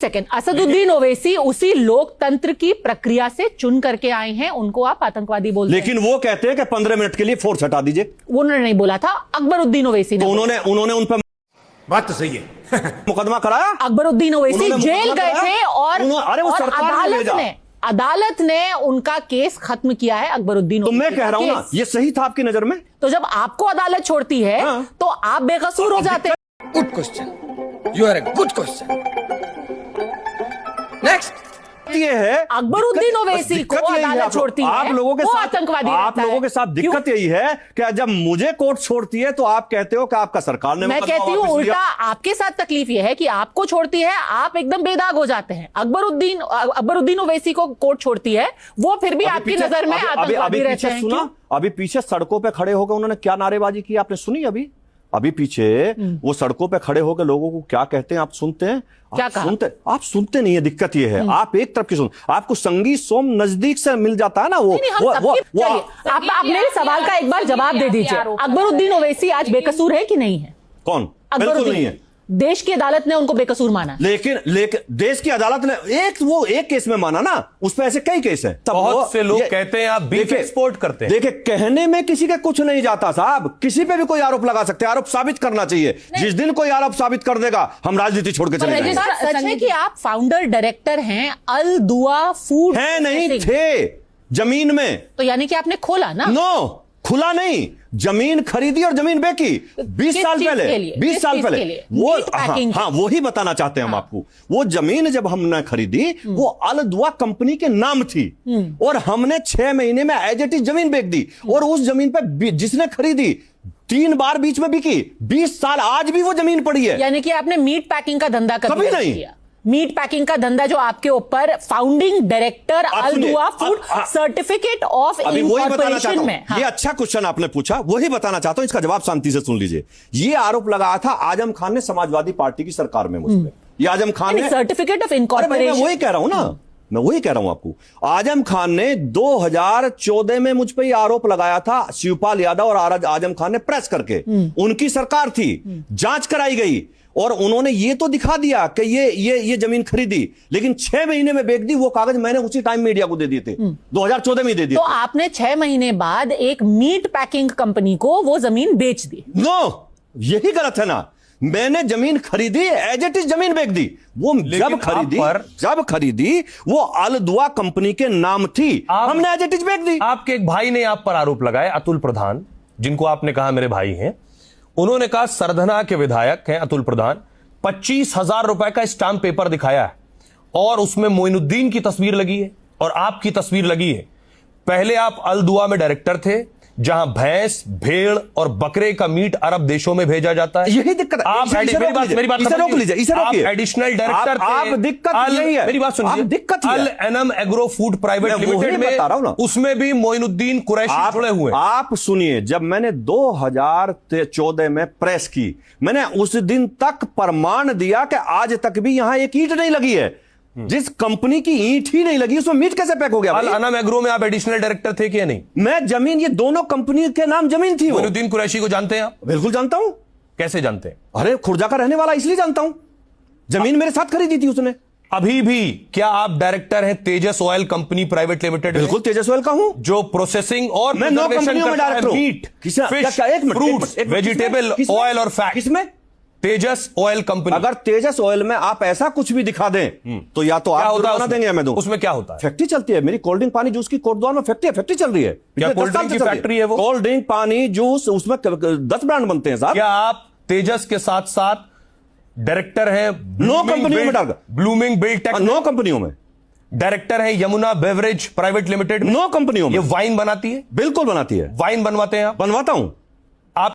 Second, Asaduddin Owaisi उसी लोकतंत्र की प्रक्रिया से चुन करके आए हैं, उनको आप आतंकवादी बोलते हैं। लेकिन वो कहते हैं कि 15 मिनट के लिए फोर्स हटा दीजिए। उन्होंने नहीं बोला था, अकबरुद्दीन ओवैसी ने। तो उन्होंने उन पर बात तो सही है मुकदमा कराया। अकबरुद्दीन ओवैसी जेल गए थे और अरे वो सरकार अदालत ने उनका केस खत्म किया है। अकबरुद्दीन तो मैं कह रहा हूं ना, ये सही था आपकी नजर में। तो जब आपको अदालत छोड़ती है तो आप बेकसूर हो जाते हैं। Good question, you are a good question. Next ये है अकबरुद्दीन ओवैसी को अदालत छोड़ती है, आप लोगों के वो साथ आतंकवादी आप लोगों के साथ दिक्कत यही है कि जब मुझे कोर्ट छोड़ती है तो आप कहते हो कि आपका सरकार ने। मैं कहती हूँ उल्टा, आपके साथ तकलीफ यह है कि आपको छोड़ती है, आप एकदम बेदाग हो जाते हैं। अकबरुद्दीन ओवैसी को कोर्ट छोड़ती है, वो फिर भी आपकी नजर में आतंकवादी रहते हैं। सुना अभी पीछे सड़कों पे खड़े होकर उन्होंने क्या नारेबाजी की, आपने सुनी? अभी पीछे वो सड़कों पे खड़े होकर लोगों को क्या कहते हैं आप सुनते हैं? क्या कहा? आप सुनते नहीं है। दिक्कत ये है, आप एक तरफ की सुन, आपको संगीत सोम नजदीक से मिल जाता है ना। आप मेरे सवाल का एक बार जवाब दे दीजिए। अकबरुद्दीन ओवैसी आज बेकसूर है कि नहीं है? कौन? बिल्कुल नहीं है। देश की अदालत ने उनको बेकसूर माना। लेकिन देश की अदालत ने एक केस में माना ना, उस पे ऐसे कई केस हैं। बहुत से लोग कहते हैं आप बीफ एक्सपोर्ट करते हैं। देखिए, कहने में किसी के कुछ नहीं जाता साहब, किसी पे भी कोई आरोप लगा सकते हैं। आरोप साबित करना चाहिए। जिस दिन कोई आरोप साबित कर देगा हम राजनीति छोड़ के चले जाएंगे। सच है कि आप फाउंडर डायरेक्टर हैं अल दुआ फूड? है नहीं थे जमीन में, तो यानी कि आपने खोला ना? नो, खुला नहीं, जमीन खरीदी और जमीन बेची 20 साल पहले। वो हाँ वही बताना चाहते हैं हम आपको। वो जमीन जब हमने खरीदी वो अल दुआ कंपनी के नाम थी और हमने 6 महीने में एज इट इज जमीन बेच दी। और उस जमीन पे जिसने खरीदी 3 बार बीच में बिकी, 20 साल आज भी वो जमीन पड़ी है। यानी कि आपने मीट पैकिंग का धंधा कभी नहीं किया? मीट पैकिंग का धंधा जो आपके ऊपर फाउंडिंग डायरेक्टर अल दुआ फूड सर्टिफिकेट ऑफ इनकॉर्पोरेशन में। ये अच्छा क्वेश्चन आपने पूछा, वही बताना चाहता हूं, इसका जवाब शांति से सुन लीजिए। ये आरोप लगाया था आजम खान ने समाजवादी पार्टी की सरकार में मुझ पर। ये आजम खान ने सर्टिफिकेट ऑफ इनकॉर्पोरेशन, वही कह रहा हूं ना, मैं वही कह रहा हूं आपको। आजम खान ने 2014 में मुझ पर यह आरोप लगाया था, शिवपाल यादव और आजम खान ने प्रेस करके। उनकी सरकार थी, जांच कराई गई और उन्होंने ये तो दिखा दिया कि ये जमीन खरीदी, लेकिन 6 महीने में बेच दी। वो कागज मैंने उसी टाइम मीडिया को दे दिए थे, 2014 में दे दिए। तो आपने 6 महीने बाद एक मीट पैकिंग कंपनी को वो जमीन बेच दी? नो, यही गलत है ना। मैंने जमीन खरीदी, एज इट इज जमीन बेच दी। वो जब खरीदी वो अल दुआ कंपनी के नाम थी, हमने एज इट इज बेच दी। आपके एक भाई ने आप पर आरोप लगाए, अतुल प्रधान, जिनको आपने कहा मेरे भाई हैं। उन्होंने कहा सरधना के विधायक हैं अतुल प्रधान, 25,000 रुपए का स्टाम्प पेपर दिखाया है और उसमें मोइनुद्दीन की तस्वीर लगी है और आपकी तस्वीर लगी है। पहले आप अल दुआ में डायरेक्टर थे, जहां भैंस, भेड़ और बकरे का मीट अरब देशों में भेजा जाता है। यही दिक्कत है। आप मेरी बात रोक लीजिए। आप एडिशनल डायरेक्टर थे। दिक्कत यही है। मेरी बात सुनिए। दिक्कत Al Anam agro food private limited में उसमें भी मोइनुद्दीन कुरैशी जुड़े हुए। आप सुनिए, जब मैंने 2014 में प्रेस की, मैंने उस दिन तक प्रमाण दिया कि आज तक भी यहां एक ईंट नहीं लगी है। जिस कंपनी की ईंट ही नहीं लगी उसमें मीट कैसे पैक हो गया? अल एनम एग्रो में आप एडिशनल डायरेक्टर थे कि नहीं? मैं जमीन, ये दोनों कंपनी के नाम जमीन थी। मोइनुद्दीन कुरैशी को जानते हैं आप? बिल्कुल जानता हूं। कैसे जानते हैं? अरे खुर्जा का रहने वाला, इसलिए जानता हूं। जमीन मेरे साथ खरीदी थी उसने। अभी भी क्या आप डायरेक्टर हैं तेजस ऑयल कंपनी प्राइवेट लिमिटेड? बिल्कुल तेजस ऑयल का हूं, जो प्रोसेसिंग और मैं 9 कंपनियों में डायरेक्टर हूं। Meat, fish, fruits, vegetable oil और फैट। किसमें? Tejas oil company. अगर तेजस ऑयल में आप ऐसा कुछ भी दिखा दें तो या तो आप जुर्माना देंगे या मैं दूं। उसमें क्या होता है? फैक्ट्री चलती है मेरी, कोल्ड ड्रिंक पानी जूस की कोटद्वार में फैक्ट्री चल रही है। क्या कोल्ड ड्रिंक की फैक्ट्री है वो? कोल्ड ड्रिंक पानी जूस, उसमें 10 ब्रांड बनते हैं साहब। क्या आप तेजस के साथ साथ डायरेक्टर हैं 9 कंपनियों में? ब्लूमिंग बिल्ड टेक 9 कंपनियों में डायरेक्टर है। यमुना बेवरेज प्राइवेट लिमिटेड 9 कंपनियों में। ये वाइन बनाती है? बिल्कुल बनाती है। वाइन बनवाते हैं आप? बनवाता हूं।